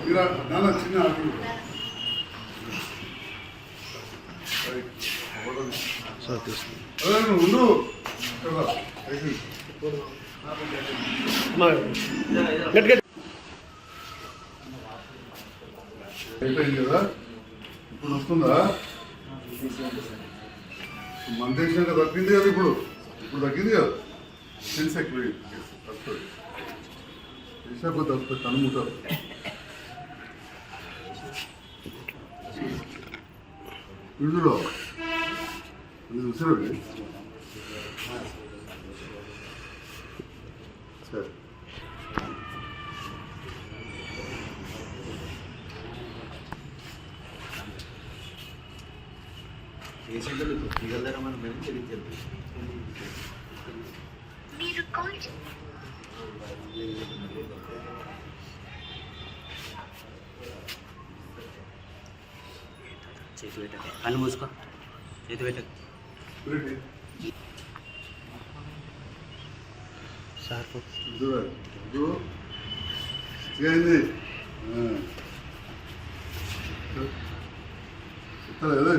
చిన్న ఉండు అయిపోయింది కదా ఇప్పుడు వస్తుందా మన దేశంగా తగ్గింది కదా ఇప్పుడు తగ్గింది కదా సెన్స్ ఎక్కువ దేశాకు తగ్గుతుంది కనుముతారు ఇందులో చూసారు సరే పేషెంట్లు మిగలదర మనం మేము తెలియజేద్దాం చేతి పెట్టక కళ్ళు మూసుకో చేతి పెట్టక సార్ చేయండి చెప్తారా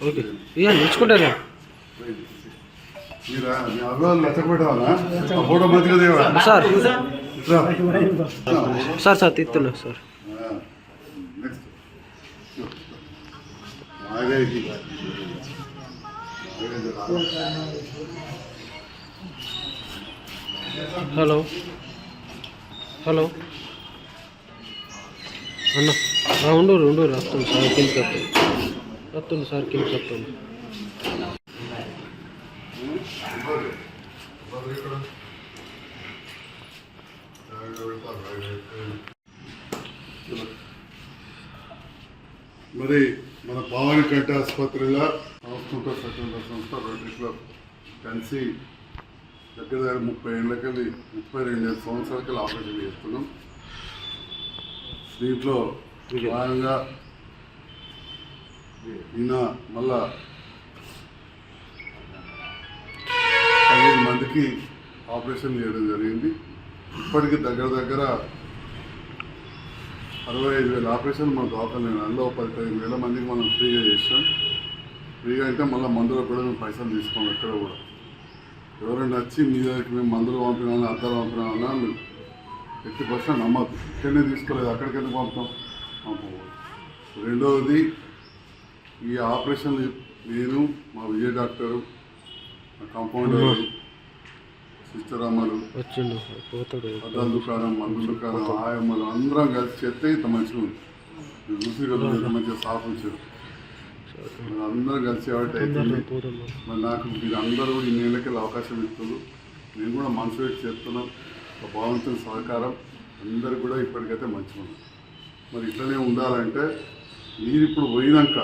ఓకే ఇక నేర్చుకుంటారా మీరా మీ అభివృద్ధి లెక్కపెట్టాలా ఫోటో మంచిగా దేవా సార్ సార్ సార్ తీస్తున్నా సార్ హలో హలో అన్న ఉండు వస్తుంది సార్ కిందకి వస్తుంది సార్ కిందకి వస్తుంది మరి మన భవానీ కంటి ఆసుపత్రిలో సంస్కృత స్వచ్ఛంద సంస్థ రోటరీ క్లబ్ కలిసి దగ్గర 30 ఏళ్ళకెళ్ళి 32 సంవత్సరాలకి ఆపరేషన్ చేస్తున్నాం. దీంట్లో భాగంగా ఈయన మళ్ళా 15 మందికి ఆపరేషన్ చేయడం జరిగింది. ఇప్పటికీ దగ్గర 65,000 ఆపరేషన్ మన దవాఖాన అందులో 15,000 మందికి మనం ఫ్రీగా చేసాం. ఫ్రీగా అంటే మళ్ళీ మందులకు కూడా మేము పైసలు తీసుకోము. ఎక్కడ కూడా ఎవరైనా వచ్చి మీ దగ్గరికి మేము మందులు పంపినామని అద్దాలు పంపినామన్నా మీరు 50% నమ్మద్దు. ఇక్కడనే తీసుకోలేదు, అక్కడికి ఎందుకు పంపుతాం. రెండవది, ఈ ఆపరేషన్ నేను మా విజయ డాక్టరు, మా కాంపౌండర్, సిస్టర్ అమ్మలు, అద్దాల దుకాణం, మందుల దుకాణం, ఆయమ్మలు అందరం కలిసి చేస్తే ఇంత మంచిగా ఉంది. మీరు చూసి కదా మంచిగా సాఫ్ ఉంచారు. మరి అందరూ కలిసి కాబట్టి అవుతుంది. మరి నాకు మీరు అందరూ కూడా ఈ నెలకి అవకాశం ఇస్తున్నారు. నేను కూడా మనసు పెట్టి చెప్తున్నాను. ఒక భగవంతుని సహకారం అందరు కూడా ఇప్పటికైతే మంచిగా ఉంది. మరి ఇట్లనే ఉండాలంటే మీరు ఇప్పుడు పోయినాక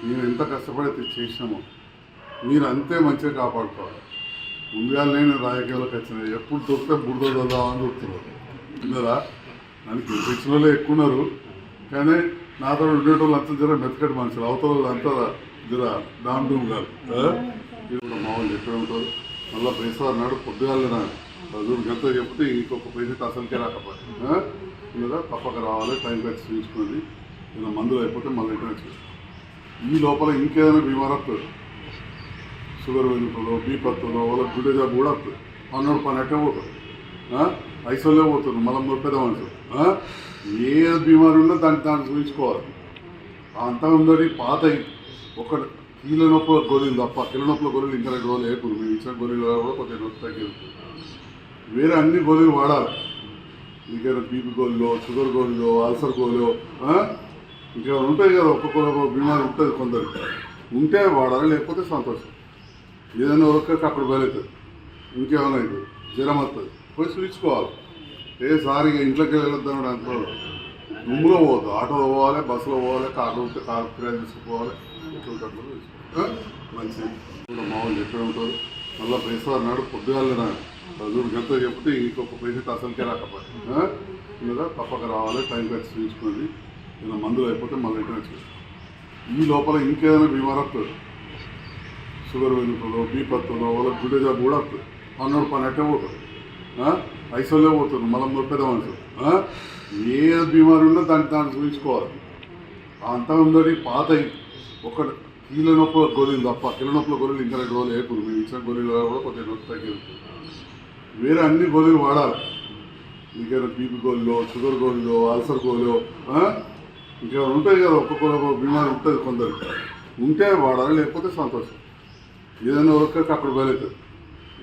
నేను ఎంత కష్టపడి చేసినామో మీరు అంతే మంచిగా కాపాడుకోవాలి. ముందుగా నేను రాజకీయాలకు వచ్చినాయి, ఎప్పుడు దొరికితే బురద దొద్దామని చూస్తున్నారు. విన్నారా? దానికి ఇన్ఫెక్షన్లో ఎక్కువ ఉన్నారు, కానీ నాతో ఉండేటోళ్ళు అంతా జర మెత్తకటి మనుషులు, అవతల వాళ్ళు అంతా జర డామ్ డూమ్ కాదు. ఇది కూడా మా వాళ్ళు ఎక్కడ ఉంటారు. మళ్ళీ పైసా అన్నాడు పొద్దుగాలే నాడు రోజు గంట చెప్తే ఇంకొక పైసకి అసలుకే రాకపోతే లేదా తప్పక రావాలి. టైం ఖర్చు చూసుకుని ఇలా మందులు అయిపోతే మళ్ళీ ఇంటర్ చేస్తాం. ఈ లోపల ఇంకేదైనా బీమార్ వస్తుంది, షుగర్ వెనుకలో, బీపత్తులో, వాళ్ళకి గుండె జబ్బు కూడా వస్తుంది. అన్నాడు పని అట్టే పోతుంది, ఐసోలే పోతున్నారు. మళ్ళీ పెద్ద మనుషులు ఏ బీమారు ఉన్నా దాన్ని చూపించుకోవాలి. అంతమంది పాత ఒక కీళ్ళ నొప్పుల గోళీలు తప్ప కిలో నొప్పుల గోళీలు ఇంకా 2 రోజులు వేయకూడదు. మేము ఇచ్చిన గోళీలు కూడా కొంచెం నొప్పి తగ్గింది. వేరే అన్ని గోళీలు వాడాలి. ఇంకేమైనా బీపీ గోళీలో, షుగర్ గోళీలో, అల్సర్ గోళీలో ఇంకేమైనా ఉంటాయి కదా. ఒక్కొక్క బీమారు ఉంటుంది, కొందరు ఉంటే వాడాలి, లేకపోతే సంతోషం. ఏదైనా ఒక్కరికి అక్కడ బయలుతుంది, ఇంకేమైనా అవుతుంది, జ్వరం వస్తుంది, పోయి చూపించుకోవాలి. సారిగా ఇంట్లోకి వెళ్ళొద్దాం అనుకో, రూమ్లో పోవద్దు, ఆటోలో పోవాలి, బస్సులో పోవాలి, కార్లో ఉంటే కారు కిరాయి తీసుకుపోవాలి. ఎట్లా ఉంటుంది మంచిది. కూడా మా వాళ్ళు ఎక్కడ ఉంటారు. మళ్ళీ బేసవారు నాడు పొద్దుగాలు నాడు 10 గంటలు చెప్తే ఇంకొక పేషెంట్ అసలుకే రాకపోతే మీద తప్పక రావాలి, టైం ఖర్చు చూసుకోండి. ఇలా మందులు అయిపోతే మళ్ళీ ఇంటర్నెట్ ఈ లోపల ఇంకేదైనా బీమార్ వస్తుంది, షుగర్ వెళ్తుందో బీపీ వస్తుందో వాళ్ళ గుండె జబ్బు కూడా వస్తుంది. పని అట్టే పోతుంది, ఐసోలే పోతుంది, మళ్ళీ పెద్ద మనుషులు ఏ బీమారు ఉన్నా దాన్ని చూపించుకోవాలి. అంతా ఉందని పాత ఒక కీళ్ళ నొప్పుల గోళీలు తప్ప కీళ్ళ నొప్పుల గోళీలు ఇంకా 2 రోజులు వేయకూడదు. మేము ఇచ్చిన గోళీలు కూడా కొద్దిగా నొప్పి తగ్గిస్తుంది. వేరే అన్ని గోళీలు వాడాలి. ఇంకేమైనా బీపీ గోళీలో, షుగర్ గోళీలో, అల్సర్ గోళీలో ఇంకేమైనా ఉంటాయి కదా, ఒక్కొక్క బీమారి ఉంటుంది కొందరికి, ఉంటే వాడాలి, లేకపోతే సంతోషం. ఏదైనా ఒక్కరికి అక్కడ బయలుతుంది,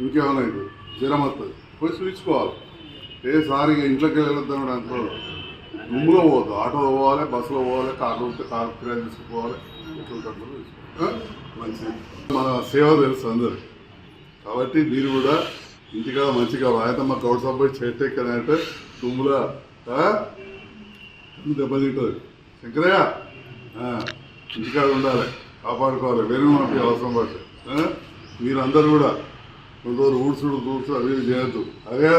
ఇంకేమైనా అవుతుంది, జ్వరం వస్తుంది, పోయి చూపించుకోవాలి. సారి ఇంట్లోకి వెళ్ళొద్దాం అనుకో, దుమ్ములో పోవద్దు, ఆటోలో పోవాలి, బస్సులో పోవాలి, కార్లో ఉంటే కారు కిరాయి తీసుకుపోవాలి. మంచిది, మన సేవ తెలుసు అందరికి. కాబట్టి మీరు కూడా ఇంటికాడ మంచిగా వాయతమ్మ గౌడ సభ చేటెక్కనంటే దుమ్ములా దెబ్బతింటుంది. శంకరయ్య ఇంటికాడ ఉండాలి, కాపాడుకోవాలి, వేరే మాకు అవసరం పడుతుంది. మీరందరూ కూడా కొన్ని రోజులు ఊడ్చుడు దూడ్చు అవి చేయొద్దు. అదే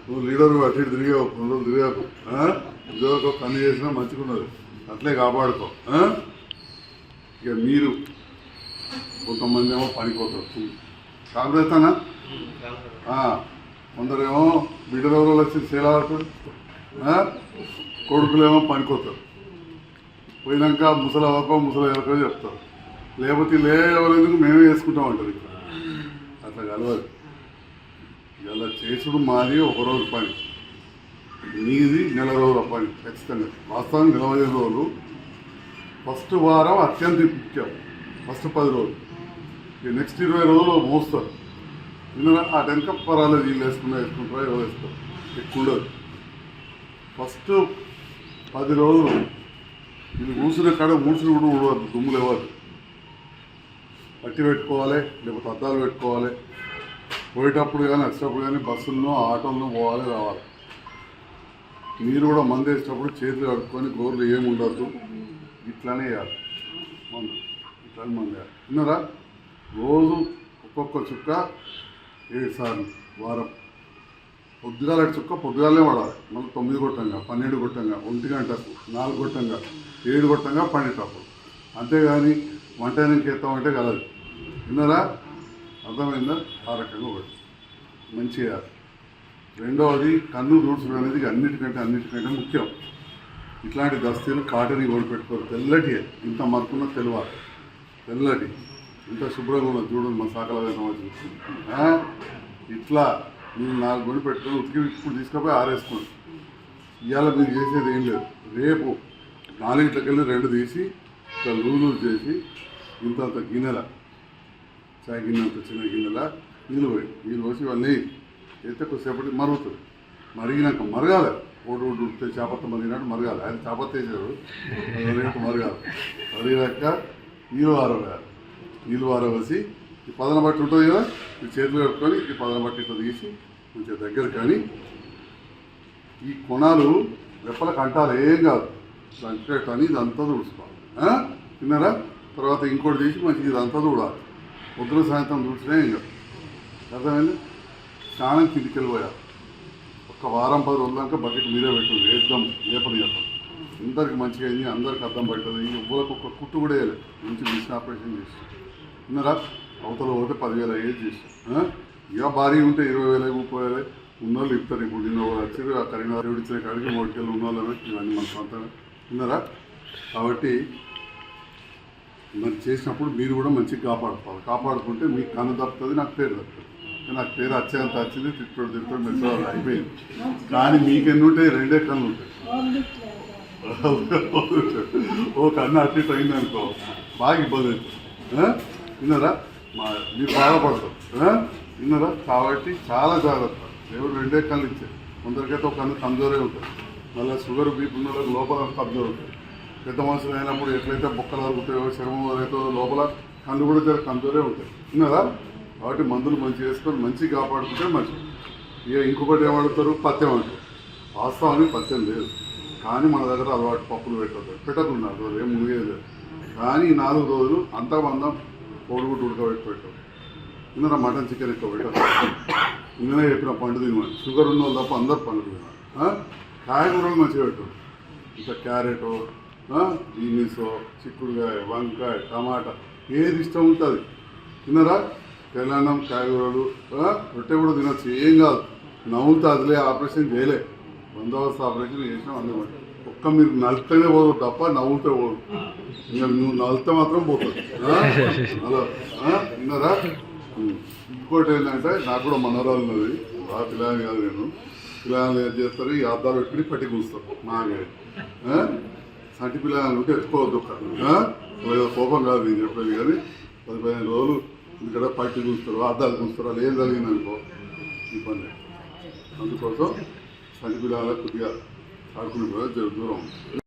నువ్వు లీడర్ అటు ఇటు తిరిగావు, కొన్ని రోజులు తిరిగాకు, ఉద్యోగం పని చేసినా మంచిగున్నది, అట్లే కాపాడుకో. ఇక మీరు కొంతమంది ఏమో పనిపోతారు, కాకపోతేనా కొందరేమో బిడ్డలో వచ్చి సేలాడుతారు, కొడుకులేమో పనిపోతారు. పోయినాక ముసలవకో ముసలెవరకో చెప్తారు, లేకపోతే లేవలేందుకు మేమే వేసుకుంటాం అంటారు. ఇక్కడ అట్లా కలవాలి. ఇలా చేసుడు మాది 1 రోజు పని, నీది నెల రోజుల పని ఖచ్చితంగా. వాస్తవానికి 25 రోజులు. ఫస్ట్ వారం అత్యంత ముఖ్యం, ఫస్ట్ 10 రోజులు. ఇక నెక్స్ట్ 20 రోజులు మోస్తారు. ఎందుకంటే ఆ వెనక పర్వాలేదు, వీళ్ళు వేసుకుంటారా ఎవరు వేస్తారు, ఎక్కువ ఉండదు. ఫస్ట్ 10 రోజులు వీళ్ళు కూర్చునే కాడ ఊడ్చులు కూడా ఊడవద్దు, దుమ్ములు ఇవ్వద్దు. పట్టి పెట్టుకోవాలి, లేకపోతే అద్దాలు పెట్టుకోవాలి. పోయేటప్పుడు కానీ వచ్చేటప్పుడు కానీ బస్సుల్లో ఆటోల్లో పోవాలి రావాలి. మీరు కూడా మందు వేసేటప్పుడు చేతులు కడుక్కొని గోర్లు ఏమి ఉండద్దు, ఇట్లానే వేయాలి మందు, ఇట్లానే మందు వేయాలి. విన్నారా? రోజు ఒక్కొక్క చుక్క 7 సార్లు వారం. పొద్దుగాల చుక్క పొద్దుగాలనే వాడాలి, మళ్ళీ 9 కొట్టంగా, 12 కొట్టంగా, 1 గంటకు, 4 కొట్టంగా, 7 కొట్టంగా పండేటప్పుడు. అంతేగాని వంట ఎత్తామంటే కలదు. విన్నారా? అర్థమైందా? ఆ రకంగా ఒకటి మంచిగా. రెండవది కన్ను దూడ్చడం అనేది అన్నిటికంటే ముఖ్యం. ఇట్లాంటి దస్తీలు కాటని కొనిపెట్టుకోరు, తెల్లటి, ఇంత మరుకున్న తెలవాలి, తెల్లటి, ఇంత శుభ్రంగా ఉన్నది చూడండి. మా సాకల ఇట్లా మీరు 4 కొని పెట్టుకొని ఉతికి ఇప్పుడు తీసుకుపోయి ఆరేసుకోండి. ఇవాళ మీరు చేసేది ఏం లేదు, రేపు 4 గంటలకెళ్ళి 2 తీసి ఇట్లా లూజ్ చేసి ఇంత గిన్నెల, చాయ్ గిన్నె అంత చిన్న గిన్నెల నీళ్ళు పోసి ఇవన్నీ అయితే కొద్దిసేపటికి మరుగుతుంది. మరిగినాక మరగాలి, ఉడితే చేపత్త మరిగినట్టు మరగాలి. ఆయన చేపత్త వేసాడు రేపు మరగాలి. మరిగినాక నీళ్ళు వారవేసి ఈ పదన బట్టి ఉంటుంది కదా, ఈ చేతులు కట్టుకొని ఈ పదన బట్టి ఇట్లా తీసి కొంచెం దగ్గర. కానీ ఈ కొనాలు రెప్పలకు అంటారు, ఏం కాదు, సంక్రేట్ అని ఇదంతా తుడుచుకోవాలి. విన్నారా? తర్వాత ఇంకోటి తీసి మంచిగా ఇదంతా తుడాలి. పొద్దున సాయంత్రం తుడిచినా ఏం కాదు. అర్థమైంది? స్నానం కిందికి వెళ్ళిపోయారు. ఒక వారం 10 రోజుల దాకా బకెట్ మీరే పెట్టండి, వేద్దాం లేపని చెప్పండి. అందరికి మంచిగా అయింది, అందరికి అర్థం పడుతుంది. ఎవ్వరికి ఒక కుట్టు కూడా వేయలేదు, మంచి మిషన్ ఆపరేషన్ చేసి. విన్నారా? అవతల పోతే 10,000 అయ్యేది చేస్తాం. ఇక భారీ ఉంటే 20,000 30,000 ఉన్నోళ్ళు ఇస్తారు. ఇప్పుడు నిన్న వచ్చి ఆ కరీంనగర్ ఇచ్చిన కాడికి 3 ఉన్నోళ్ళు ఇవన్నీ మన సొంతంగా. విన్నారా? కాబట్టి మరి చేసినప్పుడు మీరు కూడా మంచిగా కాపాడుకోవాలి. కాపాడుకుంటే మీకు కన్ను తప్పుతుంది, నాకు పేరు తప్పుతుంది. నాకు పేరు వచ్చేంత వచ్చింది, తిట్టుడు మెచ్చుకోవాలి, అయిపోయింది. కానీ మీకెన్ని ఉంటాయి? 2 కన్ను ఉంటాయి. ఓ కన్ను అట్టి అయింది అనుకో, బాగా ఇబ్బంది అవుతుంది. విన్నారా? మీరు బాధపడతారు. విన్నారా? కాబట్టి చాలా జాగ్రత్త. దేవుడు 2 కళ్ళు ఇచ్చాయి. కొందరికైతే ఒక కన్ను కమ్జోరే ఉంటుంది, మళ్ళీ షుగర్ బీపీ ఉన్న లోపల కమ్జోర్ ఉంటుంది. పెద్ద మనుషులు అయినప్పుడు ఎట్లయితే బొక్కలు అరుగుతాయో, చర్మం అయితే లోపల కళ్ళు కూడా జర కమ్జోరే ఉంటాయి. విన్నారా? కాబట్టి మందులు మంచిగా వేసుకొని మంచిగా కాపాడుకుంటే మంచిది. ఇక ఇంకొకటి ఏమడుగుతారు? పథ్యం అంటారు. వాస్తవానికి పథ్యం లేదు, కానీ మన దగ్గర అలవాటు పప్పులు పెట్టకున్నారు, అది ఏం మునిగేది లేదు. కానీ 4 రోజులు అంతమందం కోడిగుడ్డు ఉడకబెట్టి పెట్టారు. తిన్నారా మటన్ చికెన్ ఎక్కువ పెట్టదు. నిన్ననే చెప్పిన పండు తినమని. షుగర్ ఉన్న వాళ్ళు తప్ప అందరు పండు తినాలి. కాయగూరలు మంచిగా పెట్టు. ఇంకా క్యారెట్, బీనీసో, చిక్కుడుకాయ, వంకాయ, టమాటా ఏది ఇష్టం ఉంటుంది తిన్నారా. తెలంగాణ కాయగూరలు రొట్టె కూడా తినచ్చు, ఏం కాదు. నవ్వుతా అదిలే, ఆపరేషన్ చేయలే, బందోబస్తు ఆపరేషన్ చేసినాం అందుబాటు. ఒక్క మీరు నలితేనే పోదు తప్ప నవ్వుతే పోదు. ఇంకా నువ్వు నలితే మాత్రం పోతుంది. అలా విన్నారా. ఇంకోటి ఏంటంటే నాకు కూడా మనోరాలు ఉన్నది, బాగా పిల్లలు కాదు. నేను పిల్లలు ఏం చేస్తారు, ఈ అద్దాలు పెట్టుకుని పట్టి కూస్తారు. మాగే సంటి పిల్లలు ఉంటే ఎత్తుకోవద్దు. ఏదో కోపం కాదు నేను చెప్పేది, కానీ 10-15 రోజులు ఇక్కడ పట్టి కూస్తారు, అద్దాలు కూస్తారు. అది ఏం జరిగింది అనుకో ఇబ్బంది. అందుకోసం సంటి పిల్లల కొద్దిగా ఆడుకునే దూరం.